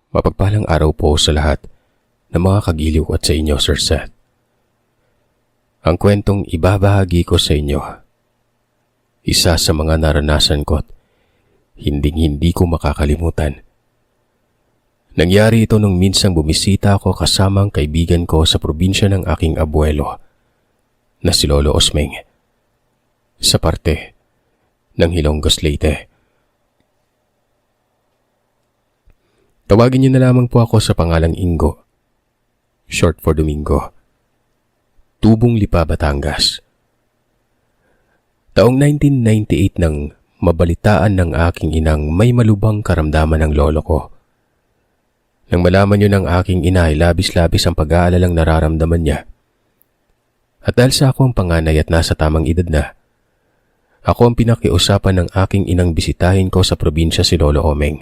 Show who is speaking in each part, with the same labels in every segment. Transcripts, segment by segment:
Speaker 1: Mapagpalang araw po sa lahat ng mga kagiliw at sa inyo, Sir Seth. Ang kwentong ibabahagi ko sa inyo, isa sa mga naranasan ko at hindi ko makakalimutan. Nangyari ito nung minsang bumisita ako kasama ang kaibigan ko sa probinsya ng aking abuelo na si Lolo Osmeng sa parte ng Ilonggo Leyte. Tawagin niyo na lamang po ako sa pangalang Ingo, short for Domingo. Tubong Lipa, Batangas. Taong 1998 nang mabalitaan ng aking inang may malubhang karamdaman ng lolo ko. Nang malaman yun ng aking ina ay labis-labis ang pag-aalalang nararamdaman niya. At dahil sa ako ang panganay at nasa tamang edad na, ako ang pinakiusapan ng aking inang bisitahin ko sa probinsya si Lolo Omeng.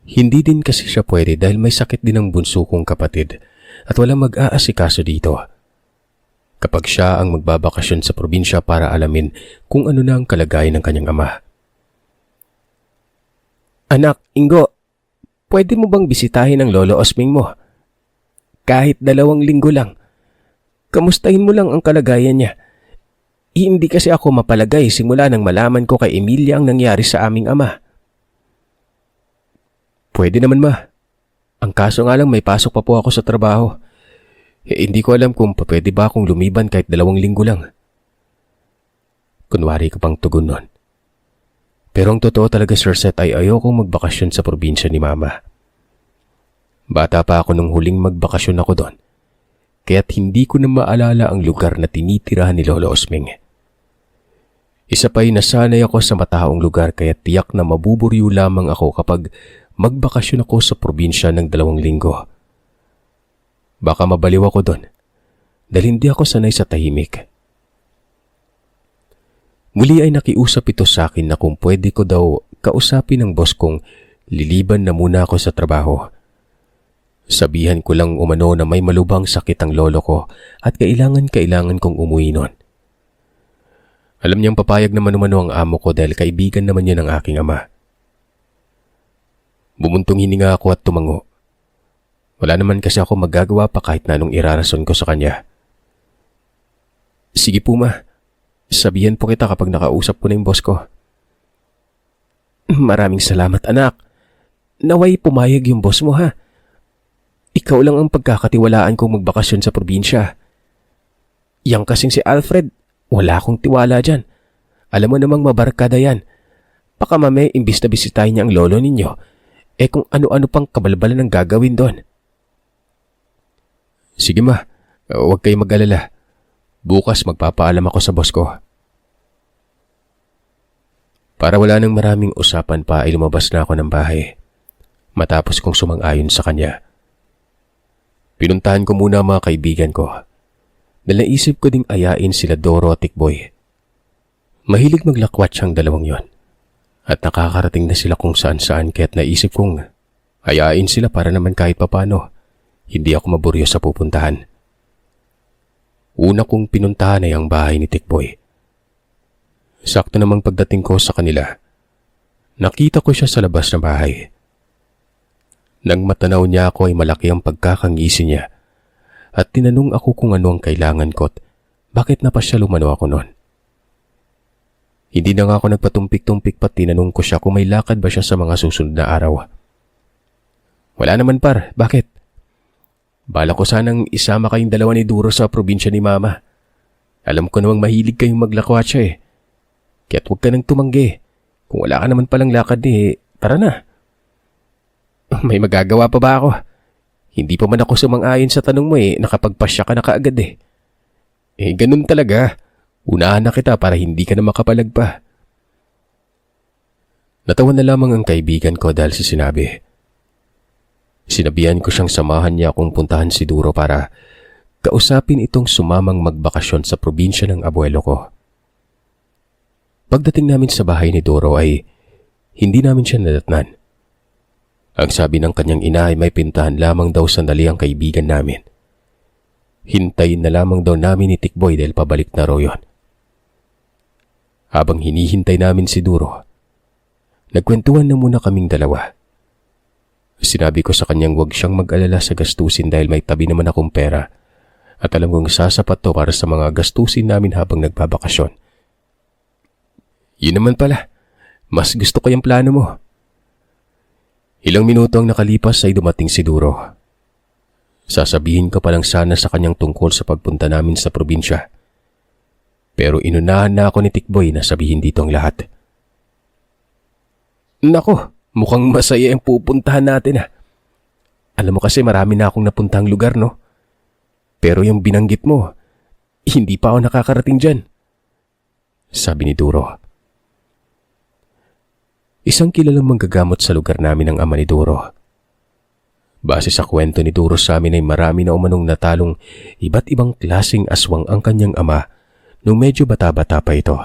Speaker 1: Hindi din kasi siya pwede dahil may sakit din ang bunso kong kapatid at walang mag-aasikaso dito. Kapag siya ang magbabakasyon sa probinsya para alamin kung ano na ang kalagayan ng kanyang ama. Anak, Ingo, pwede mo bang bisitahin ang Lolo Osmeng mo? Kahit 2 linggo lang. Kamustahin mo lang ang kalagayan niya. Hindi kasi ako mapalagay simula nang malaman ko kay Emilia ang nangyari sa aming ama. Pwede naman, ma. Ang kaso nga lang may pasok pa po ako sa trabaho. Hindi ko alam kung pwede ba akong lumiban kahit 2 linggo lang. Kunwari ko pang tugon nun. Pero ang totoo talaga, Sir Seth, ay ayokong magbakasyon sa probinsya ni Mama. Bata pa ako nung huling magbakasyon ako doon. Kaya't hindi ko na maalala ang lugar na tinitirahan ni Lolo Osmeng. Isa pa'y nasanay ako sa mataong lugar kaya tiyak na mabuburyo lamang ako kapag magbakasyon ako sa probinsya ng 2 linggo. Baka mabaliw ako doon dahil hindi ako sanay sa tahimik. Muli ay nakiusap ito sa akin na kung pwede ko daw kausapin ng boss kong liliban na muna ako sa trabaho. Sabihan ko lang umano na may malubhang sakit ang lolo ko at kailangan kong umuwi noon. Alam niyang papayag naman umano ang amo ko dahil kaibigan naman niya ng aking ama. Bumuntong hininga ako at tumango. Wala naman kasi ako magagawa pa kahit na anong irarason ko sa kanya. Sige po, ma. Sabihan po kita kapag nakausap ko na yung boss ko. Maraming salamat, anak. Naway pumayag yung boss mo, ha? Ikaw lang ang pagkakatiwalaan kong magbakasyon sa probinsya. Yang kasing si Alfred, wala akong tiwala dyan. Alam mo namang mabarkada yan. Baka mamaya imbis na bisitahin niya ang lolo ninyo, kung ano-ano pang kabalbalan ang gagawin doon. Sige, ma. Huwag kayo mag-alala. Bukas magpapaalam ako sa boss ko. Para wala nang maraming usapan pa ay lumabas na ako ng bahay. Matapos kong sumang-ayon sa kanya. Pinuntahan ko muna ang mga kaibigan ko. Dahil naisip ko ding ayain sila Doro at Tikboy. Mahilig maglakwat siyang 2 yon. At nakakarating na sila kung saan-saan kaya't naisip kong hayain sila para naman kahit papano hindi ako maburyo sa pupuntahan. Una kong pinuntahan ay ang bahay ni Tikboy. Sakto namang pagdating ko sa kanila, nakita ko siya sa labas ng bahay. Nang matanaw niya ako ay malaki ang pagkakangisi niya at tinanong ako kung ano ang kailangan ko at bakit napasyal umano ako noon. Hindi na nga ako nagpatumpik-tumpik pat tinanong ko siya kung may lakad ba siya sa mga susunod na araw. Wala naman, par. Bakit? Bala ko sanang isama kayong 2 ni Duro sa probinsya ni Mama. Alam ko namang mahilig kayong maglakwatsa Kaya't huwag ka nang tumanggi. Kung wala ka naman palang lakad tara na. May magagawa pa ba ako? Hindi pa man ako sumang-ayon sa tanong mo nakapagpasya ka na kaagad ganun talaga. Unahan na kita para hindi ka na makapalag pa. Natawa na lamang ang kaibigan ko dahil sa sinabi. Sinabihan ko siyang samahan niya akong puntahan si Duro para kausapin itong sumamang magbakasyon sa probinsya ng abuelo ko. Pagdating namin sa bahay ni Duro ay hindi namin siya nadatnan. Ang sabi ng kanyang ina ay may pintahan lamang daw sandali ang kaibigan namin. Hintayin na lamang daw namin ni Tikboy dahil pabalik na raw yun. Habang hinihintay namin si Duro, nagkwentuhan na muna kaming 2. Sinabi ko sa kanyang huwag siyang mag-alala sa gastusin dahil may tabi naman akong pera at alam kong sasapat to para sa mga gastusin namin habang nagbabakasyon. Yun naman pala, mas gusto ko yung plano mo. Ilang minuto ang nakalipas ay dumating si Duro. Sasabihin ko pa lang sana sa kanyang tungkol sa pagpunta namin sa probinsya. Pero inunahan na ako ni Tikboy na sabihin dito ang lahat. Nako, mukhang masaya ang pupuntahan natin ah. Alam mo kasi marami na akong napuntahang lugar, no? Pero yung binanggit mo, hindi pa ako nakakarating dyan. Sabi ni Duro. Isang kilalang manggagamot sa lugar namin ang ama ni Duro. Base sa kwento ni Duro sa amin ay marami na umanong natalong iba't ibang klaseng aswang ang kanyang ama nung medyo bata-bata pa ito.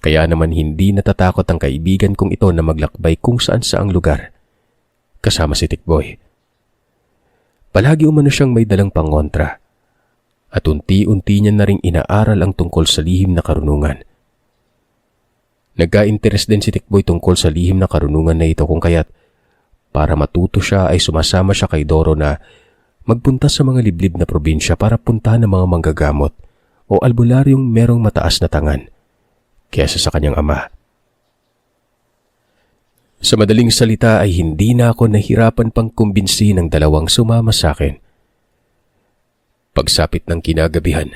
Speaker 1: Kaya naman hindi natatakot ang kaibigan kong ito na maglakbay kung saan saang lugar. Kasama si Tikboy. Palagi umano siyang may dalang pangontra at unti-unti niya na ring inaaral ang tungkol sa lihim na karunungan. Nagka-interes din si Tikboy tungkol sa lihim na karunungan na ito kung kaya't para matuto siya ay sumasama siya kay Doro na magpunta sa mga liblib na probinsya para puntahan ng mga manggagamot o albularyong merong mataas na tangan kaysa sa kanyang ama. Sa madaling salita ay hindi na ako nahirapan pang kumbinsi ng dalawang sumama sa akin. Pagsapit ng kinagabihan,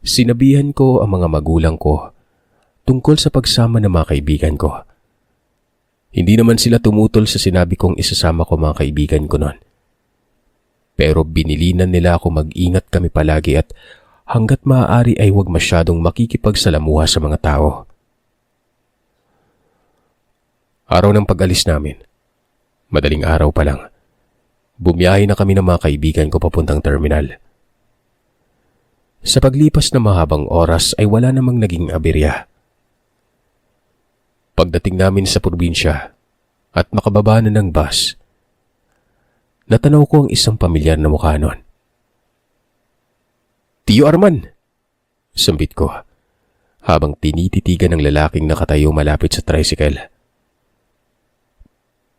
Speaker 1: sinabihan ko ang mga magulang ko tungkol sa pagsama ng mga kaibigan ko. Hindi naman sila tumutol sa sinabi kong isasama ko mga kaibigan ko noon. Pero binilinan nila ako mag-ingat kami palagi at hanggat maaari ay huwag masyadong makikipagsalamuha sa mga tao. Araw ng pag-alis namin, madaling araw pa lang, bumiyahe na kami ng mga kaibigan ko papuntang terminal. Sa paglipas ng mahabang oras ay wala namang naging aberya. Pagdating namin sa probinsya at makababa na ng bus, natanaw ko ang isang pamilyar na mukha noon. Tio Arman! Sambit ko habang tinititigan ng lalaking nakatayo malapit sa tricycle.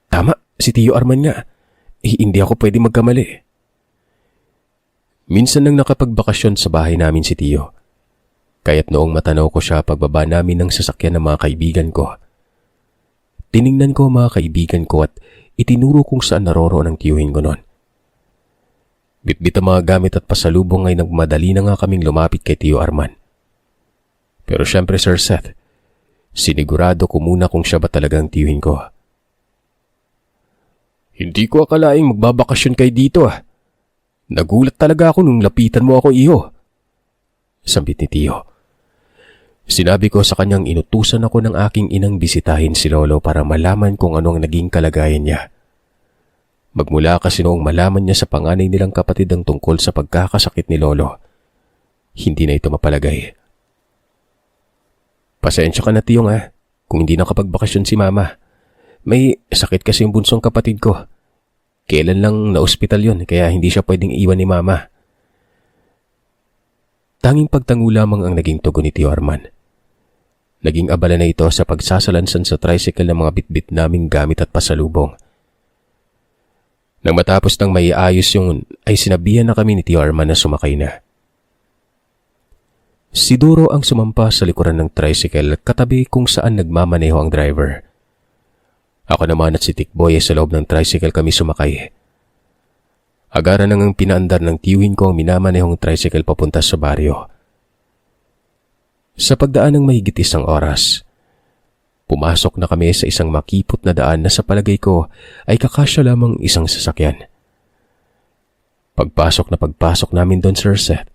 Speaker 1: Tama, si Tio Arman nga. Hindi ako pwede magkamali. Minsan nang nakapagbakasyon sa bahay namin si Tio. Kaya't noong matanaw ko siya pagbaba namin ng sasakyan ng mga kaibigan ko, tiningnan ko ang mga kaibigan ko at itinuro kung saan naroroon ang tiyuhin ko noon. Bitbit ang mga gamit at pasalubong ay nagmadali na nga kaming lumapit kay Tio Arman. Pero syempre Sir Seth, sinigurado ko muna kung siya ba talagang tiyuhin ko. Hindi ko akalaing magbabakasyon kayo dito ah. Nagulat talaga ako nung lapitan mo ako, iho. Sambit ni Tio. Sinabi ko sa kanyang inutusan ako ng aking inang bisitahin si Lolo para malaman kung ano ang naging kalagayan niya. Magmula kasi noong malaman niya sa panganay nilang kapatid ang tungkol sa pagkakasakit ni Lolo, hindi na ito mapalagay. Pasensya ka na Tiyong kung hindi nakapagbakasyon si Mama. May sakit kasi yung bunsong kapatid ko. Kailan lang na-ospital yun kaya hindi siya pwedeng iwan ni Mama. Tanging pagtango lamang ang naging tugon ni Tio Arman. Naging abala na ito sa pagsasalansan sa tricycle ng mga bitbit naming gamit at pasalubong. Nang matapos ng maiayos yun, ay sinabihan na kami ni Tio Arman na sumakay na. Si Duro ang sumampa sa likuran ng tricycle katabi kung saan nagmamaneho ang driver. Ako naman at si Tikboy ay sa loob ng tricycle kami sumakay. Agaran nang pinaandar ng tiyuhin ko ang minamanehong tricycle papunta sa baryo. Sa pagdaan ng mahigit isang oras, pumasok na kami sa isang makipot na daan na sa palagay ko ay kakasya lamang isang sasakyan. Pagpasok namin doon, Sir Seth,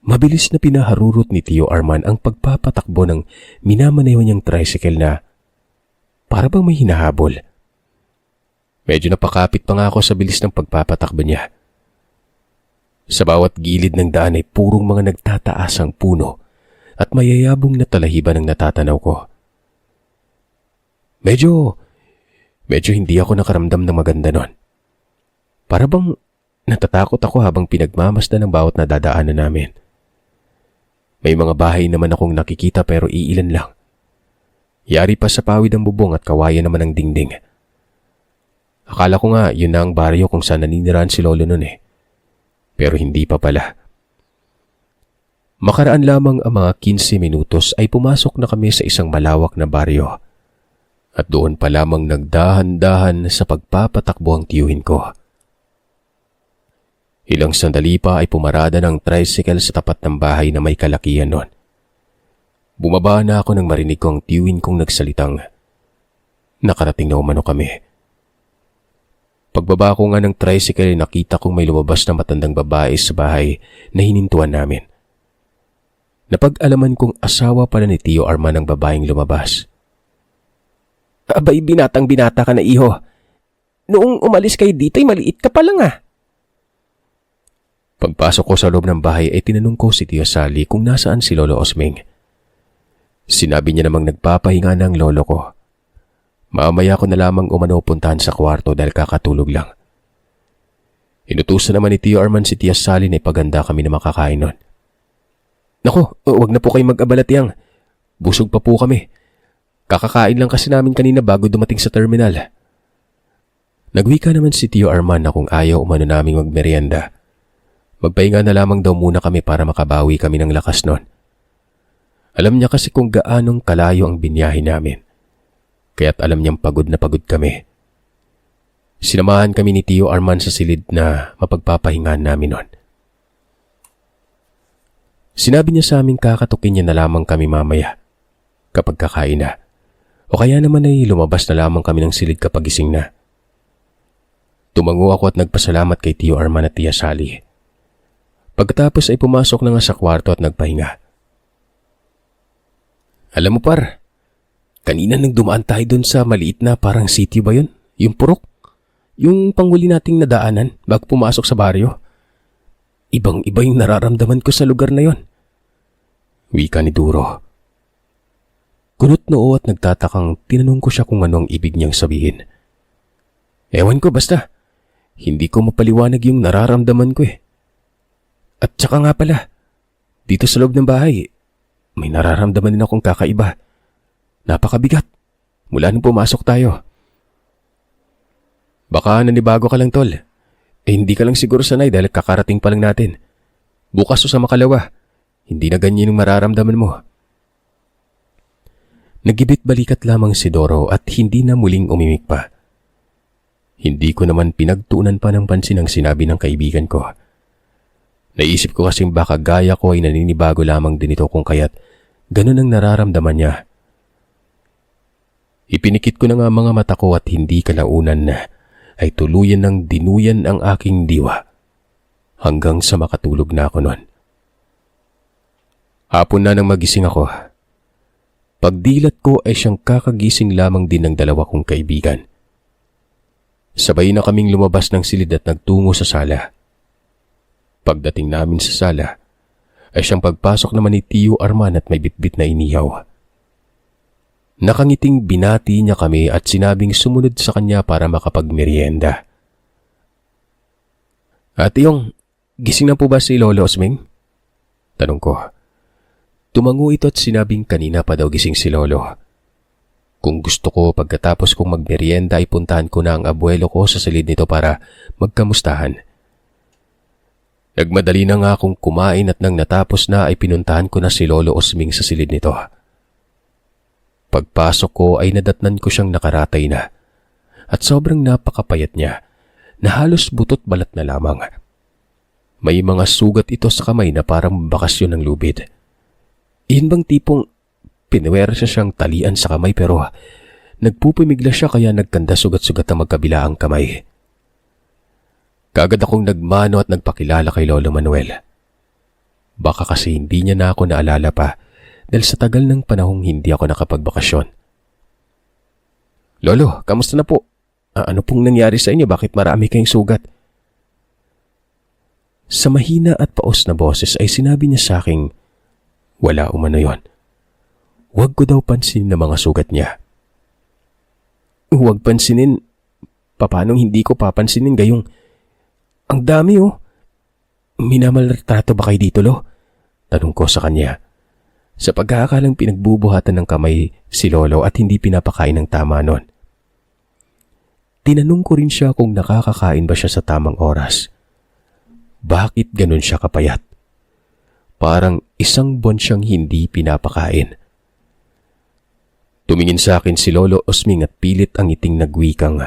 Speaker 1: mabilis na pinaharurot ni Tio Arman ang pagpapatakbo ng minamaneho niyang tricycle na para bang may hinahabol. Medyo napakapit pa nga ako sa bilis ng pagpapatakbo niya. Sa bawat gilid ng daan ay purong mga nagtataasang puno at mayayabong na talahiban ang natatanaw ko. Medyo hindi ako nakaramdam ng maganda nun. Para bang natatakot ako habang pinagmamasdan ng bawat nadadaanan namin. May mga bahay naman akong nakikita pero iilan lang. Yari pa sa pawid ang bubong at kawayan naman ang dingding. Akala ko nga yun na ang baryo kung saan naninirahan si Lolo nun eh. Pero hindi pa pala. Makaraan lamang ang mga 15 minutos ay pumasok na kami sa isang malawak na baryo. At doon pa lamang nagdahan-dahan sa pagpapatakbo ang tiyuhin ko. Ilang sandali pa ay pumarada ng tricycle sa tapat ng bahay na may kalakihan nun. Bumaba na ako nang marinig ko ang tiyuhin kong nagsalitang, nakarating na umano kami. Pagbaba ko nga ng tricycle, nakita kong may lumabas na matandang babae sa bahay na hinintuan namin. Napag-alaman kong asawa pala ni Tio Arman ang babaeng lumabas. Abay, binatang-binata ka na, iho. Noong umalis kayo dito ay maliit ka pa lang ah. Pagpasok ko sa loob ng bahay ay tinanong ko si Tia Sally kung nasaan si Lolo Osming. Sinabi niya namang nagpapahinga ng lolo ko. Mamaya ko na lamang umano puntahan sa kwarto dahil kakatulog lang. Inutusan naman ni Tio Arman si Tia Sally na ipaganda kami na makakain nun. Naku, wag na po kayo mag-abala, Tiyang. Busog pa po kami. Kakakain lang kasi namin kanina bago dumating sa terminal. Nagwika naman si Tio Arman na kung ayaw umano naming magmerienda. Magpahinga na lamang daw muna kami para makabawi kami ng lakas nun. Alam niya kasi kung gaanong kalayo ang binyahe namin. Kaya't alam niyang pagod na pagod kami. Sinamahan kami ni Tio Arman sa silid na mapagpapahingaan namin nun. Sinabi niya sa amin kakatukin niya na lamang kami mamaya kapag kakain na. O kaya naman ay lumabas na lamang kami ng silid kapag gising na. Tumango ako at nagpasalamat kay Tio Arman at Tia Sally. Pagkatapos ay pumasok na nga sa kwarto at nagpahinga. Alam mo par, kanina nang dumaan tayo doon sa maliit na parang city ba yun? Yung purok? Yung panghuli nating nadaanan bago pumasok sa baryo? Ibang-iba yung nararamdaman ko sa lugar na yon. Wika ni Duro. Kunot noo at nagtatakang tinanong ko siya kung ano ang ibig niyang sabihin. Ewan ko basta, hindi ko mapaliwanag yung nararamdaman ko eh. At saka nga pala, dito sa loob ng bahay, may nararamdaman din akong kakaiba. Napakabigat, mula nung pumasok tayo. Baka nanibago ka lang, tol. Hindi ka lang siguro sanay dahil kakarating pa lang natin. Bukas o sa makalawa, hindi na ganyan yung mararamdaman mo. Nagibit balikat lamang si Doro at hindi na muling umimik pa. Hindi ko naman pinagtuunan pa ng pansin ang sinabi ng kaibigan ko. Naisip ko kasing baka gaya ko ay naninibago lamang din ito kung kaya't ganun ang nararamdaman niya. Ipinikit ko na nga mga mata ko at hindi kalaunan na ay tuluyan ng dinuyan ang aking diwa hanggang sa makatulog na ako noon. Hapon na nang magising ako. Pagdilat ko ay siyang kakagising lamang din ng dalawa kong kaibigan. Sabay na kaming lumabas ng silid at nagtungo sa sala. Pagdating namin sa sala, ay siyang pagpasok naman ni Tio Arman at may bitbit na inihaw. Nakangiting binati niya kami at sinabing sumunod sa kanya para makapagmerienda. Ate Yong, gising na po ba si Lolo Osming? Tanong ko. Tumango ito at sinabing kanina pa daw gising si Lolo. Kung gusto ko pagkatapos kong magmerienda ay puntahan ko na ang abuelo ko sa silid nito para magkamustahan. Nagmadali na nga akong kumain at nang natapos na ay pinuntahan ko na si Lolo Osming sa silid nito. Pagpasok ko ay nadatnan ko siyang nakaratay na at sobrang napakapayat niya na halos butot balat na lamang. May mga sugat ito sa kamay na parang bakasyon ng lubid. Iyon bang tipong pinuwer siya siyang talian sa kamay pero nagpupumigla siya kaya nagkanda sugat-sugat ang magkabila ang kamay. Kaagad akong nagmano at nagpakilala kay Lolo Manuel. Baka kasi hindi niya na ako naalala pa dahil sa tagal ng panahong hindi ako nakapagbakasyon. Lolo, kamusta na po? Ano pong nangyari sa inyo? Bakit marami kayong sugat? Sa mahina at paos na boses ay sinabi niya sa aking, wala umano yon. Huwag ko daw pansinin ang mga sugat niya. Huwag pansinin? Paano hindi ko papansinin gayong ang dami oh. Minamaltrato ba kayo dito, Lo? Tanong ko sa kanya. Sa pagkakalang pinagbubuhatan ng kamay si Lolo at hindi pinapakain ng tama nun. Tinanong ko rin siya kung nakakakain ba siya sa tamang oras. Bakit ganun siya kapayat? Parang 1 buwan siyang hindi pinapakain. Tumingin sa akin si Lolo Osming at pilit ang ngiting nagwikang,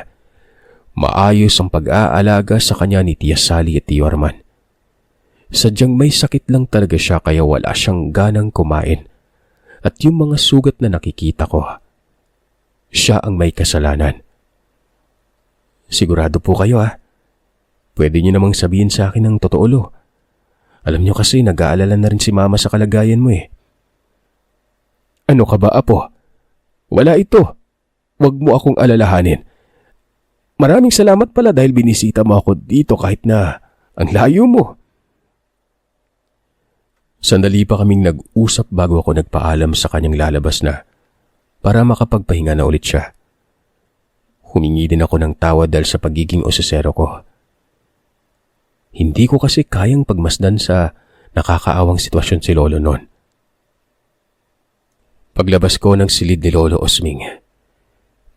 Speaker 1: maayos ang pag-aalaga sa kanya ni Tia Sally at Tio Arman. Sadyang may sakit lang talaga siya kaya wala siyang ganang kumain. At yung mga sugat na nakikita ko, siya ang may kasalanan. Sigurado po kayo Pwede niyo namang sabihin sa akin ng totoo, Lo. Alam niyo kasi nag-aalala na rin si Mama sa kalagayan mo Ano ka ba, Apo? Wala ito. Huwag mo akong alalahanin. Maraming salamat pala dahil binisita mo ako dito kahit na ang layo mo. Sandali pa kaming nag-usap bago ako nagpaalam sa kanyang lalabas na para makapagpahinga na ulit siya. Humingi din ako ng tawad dahil sa pagiging osesero ko. Hindi ko kasi kayang pagmasdan sa nakakaawang sitwasyon si Lolo noon. Paglabas ko ng silid ni Lolo Osming,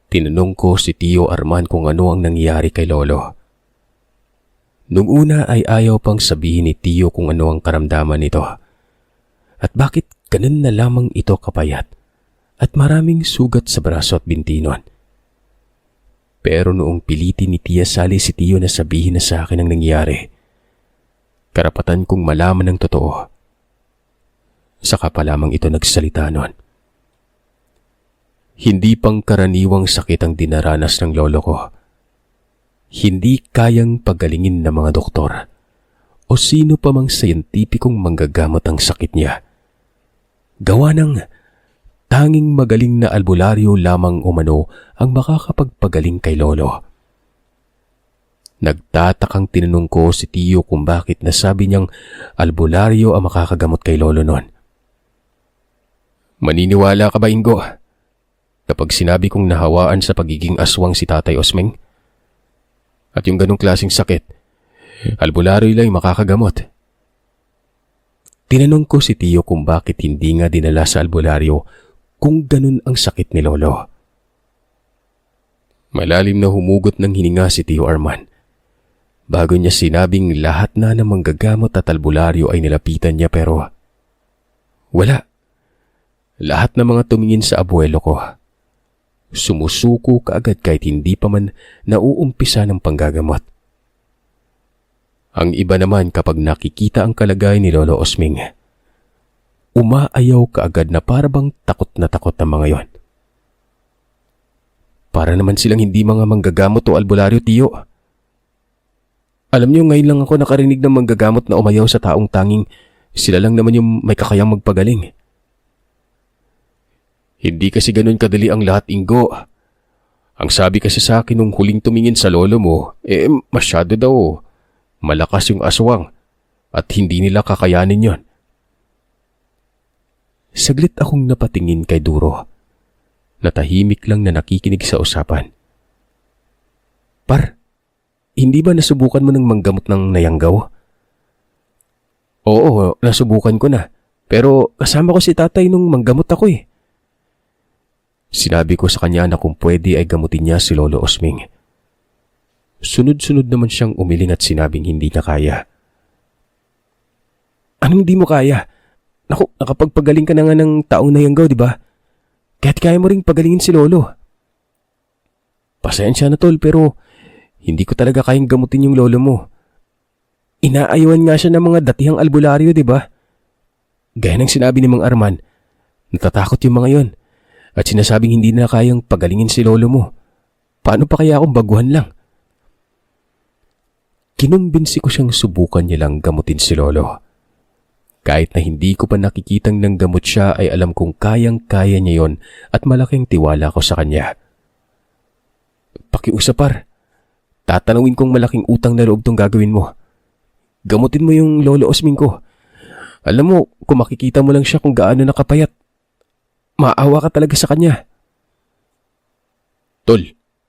Speaker 1: tinanong ko si Tio Arman kung ano ang nangyari kay Lolo. Nung una ay ayaw pang sabihin ni Tio kung ano ang karamdaman nito at bakit ganun na lamang ito kapayat at maraming sugat sa braso at binti nun. Pero noong pilitin ni Tia Sally si Tio na sabihin na sa akin ang nangyari, karapatan kong malaman ng totoo. Saka pa lamang ito nagsalita nun. Hindi pang karaniwang sakit ang dinaranas ng lolo ko. Hindi kayang pagalingin ng mga doktor o sino pa mang siyentipikong manggagamot ang sakit niya. Gawa ng tanging magaling na albularyo lamang umano ang makakapagpagaling kay lolo. Nagtatakang tinanong ko si Tio kung bakit nasabi niyang albularyo ang makakagamot kay lolo noon. Maniniwala ka ba, Ingo? Kapag sinabi kong nahawaan sa pagiging aswang si Tatay Osming? At yung ganong klaseng sakit, albularyo lang makakagamot. Tinanong ko si Tio kung bakit hindi nga dinala sa albularyo kung ganun ang sakit ni Lolo. Malalim na humugot ng hininga si Tio Arman. Bago niya sinabing lahat na ng manggagamot at albularyo ay nilapitan niya pero wala. Lahat ng mga tumingin sa abuelo ko sumusuko kaagad kahit hindi pa man nauumpisa ng panggagamot. Ang iba naman kapag nakikita ang kalagayan ni Lolo Osming, umaayaw kaagad na para bang takot na takot ang mga yon. Para naman silang hindi mga manggagamot o albularyo, Tio. Alam niyo, ngayon lang ako nakarinig ng manggagamot na umayaw sa taong tanging sila lang naman yung may kakayang magpagaling. Hindi kasi ganun kadali ang lahat, Ingo. Ang sabi kasi sa akin nung huling tumingin sa lolo mo, masyado daw malakas yung aswang at hindi nila kakayanin yon. Saglit akong napatingin kay Duro. Natahimik lang na nakikinig sa usapan. Par, hindi ba nasubukan mo ng manggamot ng nayanggaw? Oo, nasubukan ko na. Pero kasama ko si tatay nung manggamot ako Sinabi ko sa kanya na kung pwede ay gamutin niya si Lolo Osming. Sunod-sunod naman siyang umiling at sinabing hindi niya kaya. Anong hindi mo kaya? Naku, nakapagpagaling ka na nga ng taong nayanggaw, di ba? Kaya't kaya mo ring pagalingin si Lolo. Pasensya na, Tol, pero hindi ko talaga kayang gamutin yung lolo mo. Inaayawan nga siya ng mga datihang albularyo, di ba? Gaya ng sinabi ni Mang Arman, natatakot yung mga yon at sinasabing hindi na kayang pagalingin si lolo mo. Paano pa kaya akong baguhan lang? Kinumbinsi ko siyang subukan niya lang gamutin si lolo. Kahit na hindi ko pa nakikitang nang gamot siya ay alam kong kayang-kaya niya yon at malaking tiwala ko sa kanya. Pakiusap, Par. Tatanawin kong malaking utang na loob tong gagawin mo. Gamutin mo yung Lolo Osming ko. Alam mo, kung makikita mo lang siya kung gaano nakapayat, maawa ka talaga sa kanya. Tol,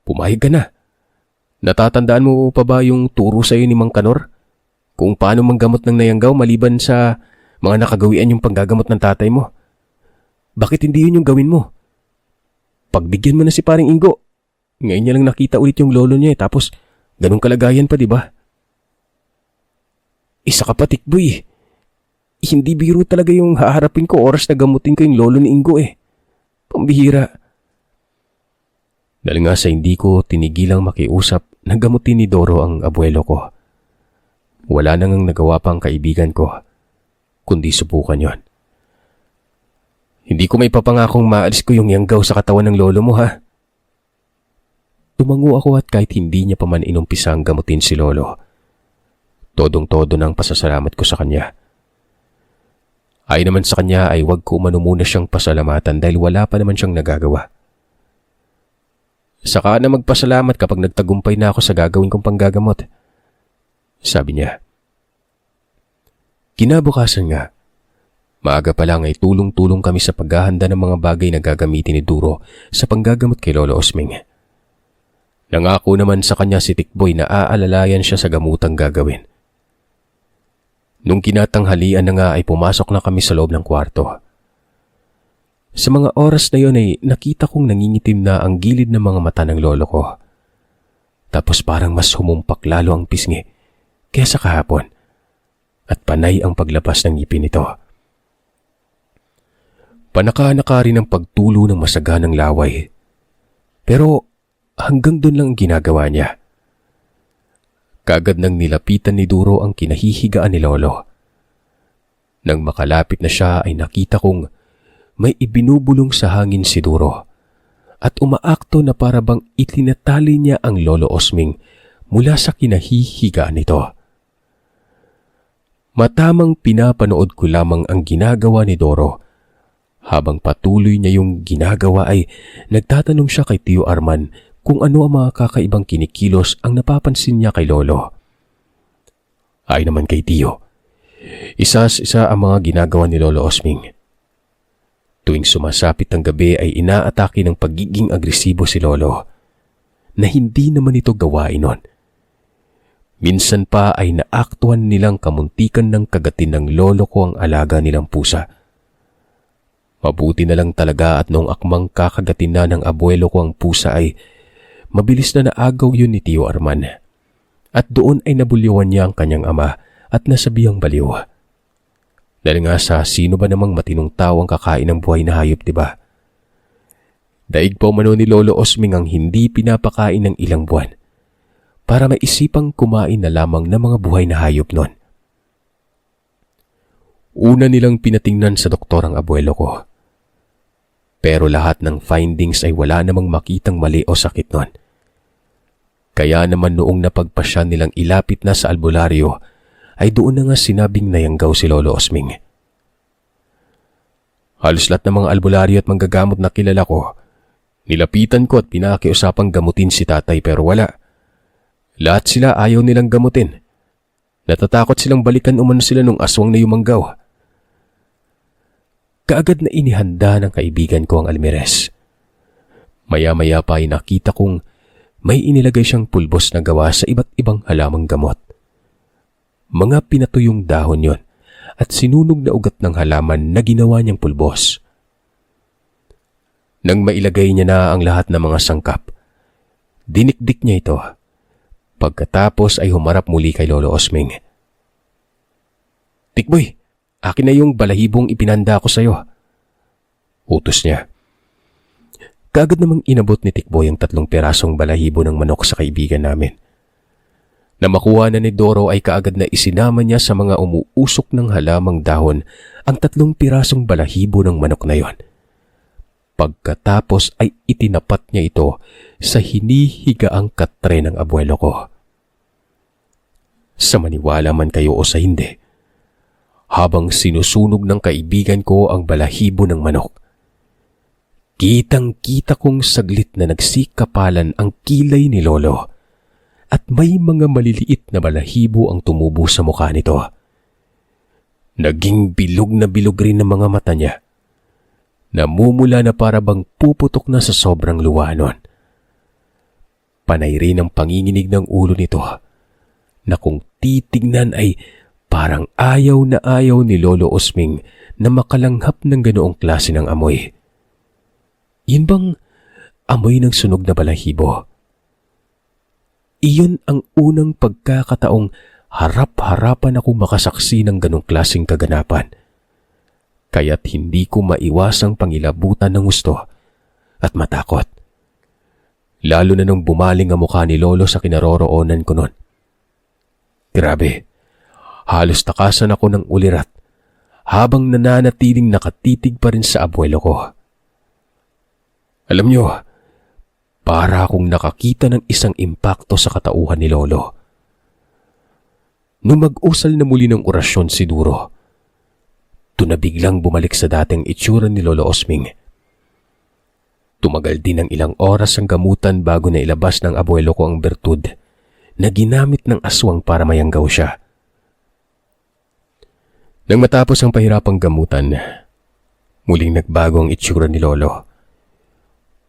Speaker 1: pumayag ka na. Natatandaan mo pa ba yung turo sa'yo ni Mang Kanor? Kung paano manggamot ng nayanggaw maliban sa mga nakagawian yung panggagamot ng tatay mo? Bakit hindi yun yung gawin mo? Pagbigyan mo na si paring Ingo. Ngayon niya lang nakita ulit yung lolo niya tapos ganun kalagayan pa, di ba? Isa ka pa, Tikboy. Hindi biro talaga yung haharapin ko oras na gamutin ko yung lolo ni Ingo Pambihira. Dahil nga sa hindi ko tinigilang makiusap, nagamutin ni Doro ang abuelo ko. Wala nang nagawa pang kaibigan ko, kundi subukan yon. Hindi ko may papangakong maalis ko yung yanggaw sa katawan ng lolo mo, ha? Tumango ako at kahit hindi niya pa man inumpisa ang gamutin si lolo, todong-todo ng pasasalamat ko sa kanya. Ay naman sa kanya ay wag ko umano muna siyang pasalamatan dahil wala pa naman siyang nagagawa. Saka na magpasalamat kapag nagtagumpay na ako sa gagawin kong panggagamot, sabi niya. Kinabukasan nga, maaga pa lang ay tulong-tulong kami sa paghahanda ng mga bagay na gagamitin ni Duro sa panggagamot kay Lolo Osming. Nangako naman sa kanya si Tikboy na aalalayan siya sa gamutang gagawin. Nung kinatanghalian na nga ay pumasok na kami sa loob ng kwarto. Sa mga oras na yon ay nakita kong nangingitim na ang gilid ng mga mata ng lolo ko. Tapos parang mas humumpak lalo ang pisngi kaysa kahapon at panay ang paglabas ng ngipin nito. Panaka-naka rin ang pagtulo ng masaganang laway. Pero hanggang doon lang ang ginagawa niya. Kagad nang nilapitan ni Duro ang kinahihigaan ni lolo. Nang makalapit na siya ay nakita kong may ibinubulong sa hangin si Duro at umaakto na para bang itinatali niya ang Lolo Osming mula sa kinahihigaan nito. Matamang pinapanood ko lamang ang ginagawa ni Doro. Habang patuloy niya yung ginagawa ay nagtatanong siya kay Tio Arman kung ano ang mga kakaibang kinikilos ang napapansin niya kay Lolo. Ay naman kay Tio, isa-isa ang mga ginagawa ni Lolo Osming. Tuwing sumasapit ang gabi ay inaatake ng pagiging agresibo si Lolo na hindi naman ito gawain nun. Minsan pa ay naaktuhan nilang kamuntikan ng kagatin ng lolo ko ang alaga nilang pusa. Mabuti na lang talaga at noong akmang kakagatin na ng abuelo ko ang pusa ay mabilis na naagaw yun ni Tio Arman at doon ay nabuliwan niya ang kanyang ama at nasabihang baliw. Dahil nga sa sino ba namang matinong tao ang kakain ng buhay na hayop, diba? Daig pa umano ni Lolo Osming ang hindi pinapakain ng ilang buwan para maisipang kumain na lamang ng mga buhay na hayop nun. Una nilang pinatingnan sa doktor ang abuelo ko. Pero lahat ng findings ay wala namang makitang mali o sakit nun. Kaya naman noong napagpasya nilang ilapit na sa albularyo, ay doon na nga sinabing nayanggaw si Lolo Osming. Halos lahat ng mga albularyo at manggagamot na kilala ko, nilapitan ko at pinakiusapang gamutin si tatay pero wala. Lahat sila ayaw nilang gamutin. Natatakot silang balikan umano sila nung aswang na yumanggaw. Kaagad na inihanda ng kaibigan ko ang almirez. Maya-maya pa ay nakita kong may inilagay siyang pulbos na gawa sa iba't ibang halamang gamot. Mga pinatuyong dahon yon at sinunog na ugat ng halaman na ginawa niyang pulbos. Nang mailagay niya na ang lahat ng mga sangkap, dinikdik niya ito. Pagkatapos ay humarap muli kay Lolo Osming. "Tikboy, akin na yung balahibong ipinanda ko sa iyo," utos niya. Kaagad namang inabot ni Tikboy ang 3 pirasong balahibo ng manok sa kaibigan namin. Na makuha na ni Doro ay kaagad na isinama niya sa mga umuusok ng halamang dahon ang 3 pirasong balahibo ng manok na yon. Pagkatapos ay itinapat niya ito sa hinihigaang katre ng abuelo ko. Sa maniwala man kayo o sa hindi, habang sinusunog ng kaibigan ko ang balahibo ng manok, kitang-kita kong saglit na nagsikapalan ang kilay ni Lolo at may mga maliliit na balahibo ang tumubo sa mukha nito. Naging bilog na bilog rin ang mga mata niya. Namumula na para bang puputok na sa sobrang luha nun. Panay rin ang panginginig ng ulo nito na kung titignan ay parang ayaw na ayaw ni Lolo Osming na makalanghap ng ganoong klase ng amoy. Yun bang amoy ng sunog na balahibo. Iyon ang unang pagkakataong harap-harapan akong makasaksi ng ganong klaseng kaganapan. Kaya't hindi ko maiwasang pangilabutan ng gusto at matakot. Lalo na nung bumaling ang mukha ni Lolo sa kinaroroonan ko noon. Grabe, halos takasan ako ng ulirat habang nananatiling nakatitig pa rin sa abuelo ko. Alam nyo, para akong nakakita ng isang impakto sa katauhan ni Lolo. Nung mag-usal na muli ng orasyon si Duro, doon na biglang bumalik sa dating itsura ni Lolo Osming. Tumagal din ng ilang oras ang gamutan bago na ilabas ng abuelo ko ang bertud na ginamit ng aswang para mayanggaw siya. Nang matapos ang pahirapang gamutan, muling nagbago ang itsura ni Lolo.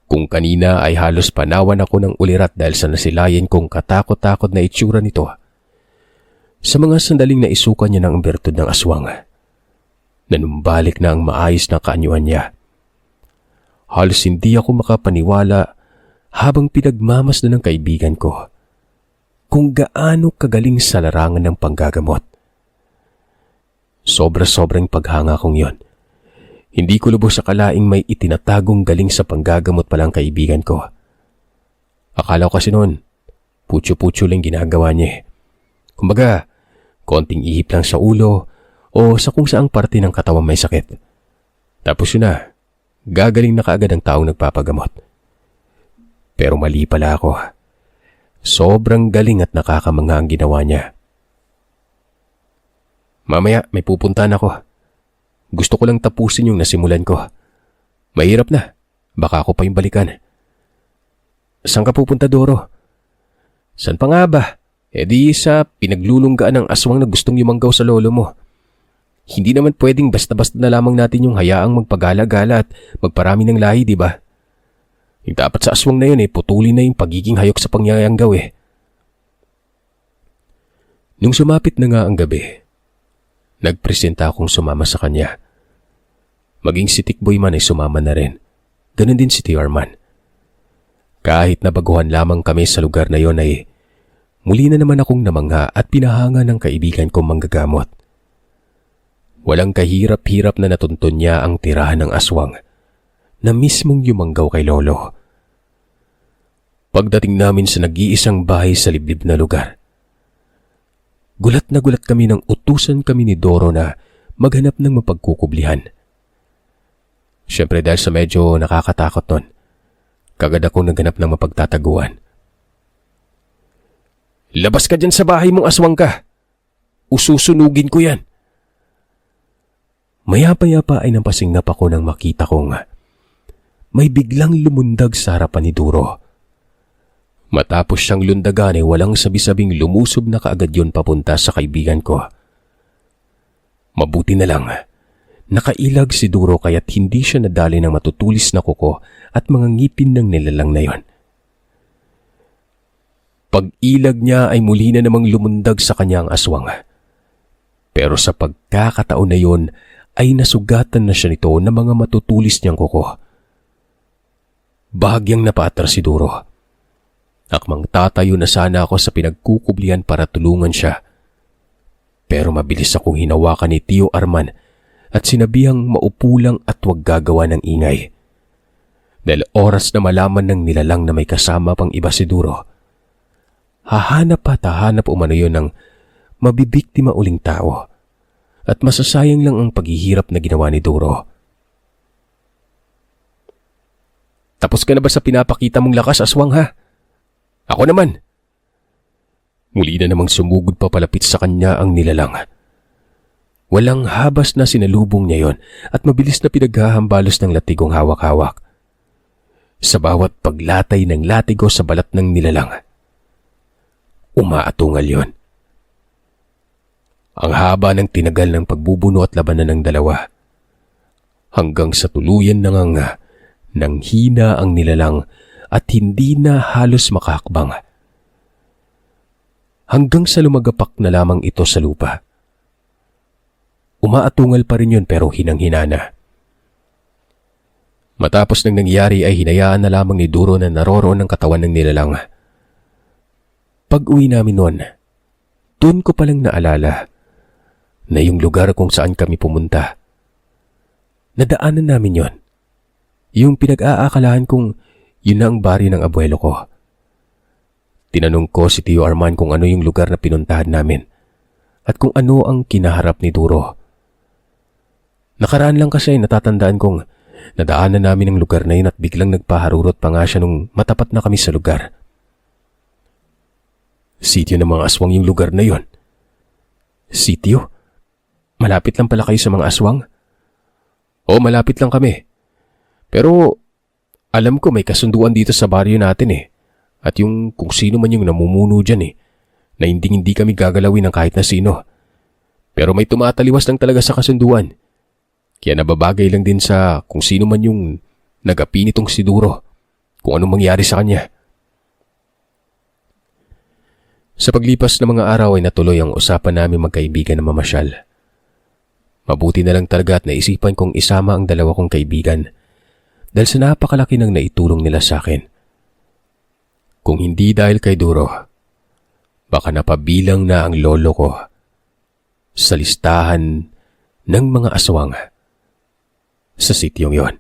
Speaker 1: Kung kanina ay halos panawan ako ng ulirat dahil sa nasilayan kong katakot-takot na itsura nito, sa mga sandaling naisukan niya ng bertud ng aswang, nanumbalik na ang maayos na kaanyuan niya. Halos hindi ako makapaniwala habang pinagmamasdan ng kaibigan ko kung gaano kagaling sa larangan ng panggagamot. Sobra-sobrang paghanga kong yon. Hindi ko lubos akalaing may itinatagong galing sa panggagamot palang kaibigan ko. Akala ko kasi noon, putyo-putyo lang ginagawa niya. Kumbaga, konting ihip lang sa ulo o sa kung saang parte ng katawan may sakit. Tapos yun na, gagaling na kaagad ang taong nagpapagamot. Pero mali pala ako. Sobrang galing at nakakamangha ang ginawa niya. Mamaya may pupuntahan ako. Gusto ko lang tapusin yung nasimulan ko. Mahirap na. Baka ako pa yung balikan. Saan ka pupunta, Doro? Saan pa nga ba? Di sa pinaglulunggaan ng aswang na gustong yumanggaw sa lolo mo. Hindi naman pwedeng basta-basta na lamang natin yung hayaang magpagala-gala at magparami ng lahi, di ba? Yung dapat sa aswang na yun putulin na yung pagiging hayok sa pangyayanggaw Nung sumapit na nga ang gabi, nagpresenta akong sumama sa kanya. Maging si Tikboy man ay sumama na rin. Ganun din si Tiarman. Kahit nabaguhan lamang kami sa lugar na yon ay muli na naman akong namangha at pinahanga ng kaibigan kong manggagamot. Walang kahirap-hirap na natuntun niya ang tirahan ng aswang na mismong yumanggaw kay Lolo. Pagdating namin sa nag-iisang bahay sa liblib na lugar, gulat na gulat kami nang utusan kami ni Doro na maghanap ng mapagkukublihan. Siyempre dahil sa medyo nakakatakot nun, kagad akong naghanap ng mapagtataguan. Labas ka dyan sa bahay mong aswang ka! Ususunugin ko yan! Maya-payapa ay nampasingnap ako nang makita kong may biglang lumundag sa harapan ni Duro. Matapos siyang lundagan ay walang sabi-sabing lumusob na kaagad yun papunta sa kaibigan ko. Mabuti na lang, nakailag si Duro kaya't hindi siya nadali ng matutulis na kuko at mga ngipin ng nilalang na yon. Pag-ilag niya ay muli na namang lumundag sa kanya ang aswang. Pero sa pagkakataon na yon ay nasugatan na siya nito ng mga matutulis niyang kuko. Bahagyang napaatras si Duro. Akmang tatayo na sana ako sa pinagkukublihan para tulungan siya. Pero mabilis akong hinawakan ni Tio Arman at sinabihang maupo lang at huwag gagawa ng ingay. Dahil oras na malaman ng nilalang na may kasama pang iba si Duro, hahanap at hahanap umano yun ng mabibiktima uling tao at masasayang lang ang paghihirap na ginawa ni Duro. Tapos ka na ba sa pinapakita mong lakas, aswang ha? Ako naman. Muli na namang sumugod pa palapit sa kanya ang nilalang. Walang habas na sinalubong niya yon at mabilis na pinaghahambalos ng latigong hawak-hawak. Sa bawat paglatay ng latigo sa balat ng nilalang, umaatungal yon. Ang haba ng tinagal ng pagbubuno at labanan ng dalawa. Hanggang sa tuluyan na nga nang hina ang nilalang at hindi na halos makahakbang. Hanggang sa lumagapak na lamang ito sa lupa. Umaatungal pa rin yun pero hinang-hina na. Matapos ng nangyari ay hinayaan na lamang ni Duro na naroroon ang katawan ng nilalang. Pag-uwi namin noon, doon ko palang naalala na yung lugar kung saan kami pumunta. Nadaanan namin yon. Yung pinag-aakalaan kong yun na ang baryo ng abuelo ko. Tinanong ko si Tio Arman kung ano yung lugar na pinuntahan namin at kung ano ang kinaharap ni Duro. Nakaraan lang kasi natatandaan kong nadaanan namin ang lugar na yun at biglang nagpaharurot pa nga siya nung matapat na kami sa lugar. Sitio ng mga aswang yung lugar na yun. Sitio? Malapit lang pala kayo sa mga aswang? Oo, malapit lang kami. Pero alam ko may kasunduan dito sa baryo natin eh. At yung kung sino man yung namumuno dyan eh, na hindi kami gagalawin ng kahit na sino. Pero may tumataliwas lang talaga sa kasunduan. Kaya nababagay lang din sa kung sino man yung nag-api nitong si Duro, kung anong mangyari sa kanya. Sa paglipas ng mga araw ay natuloy ang usapan namin magkaibigan na mamasyal. Mabuti na lang talaga at naisipan kong isama ang dalawa kong kaibigan dahil sa napakalaki ng naitulong nila sa akin. Kung hindi dahil kay Duro, baka napabilang na ang lolo ko sa listahan ng mga aswang sa sityong yon.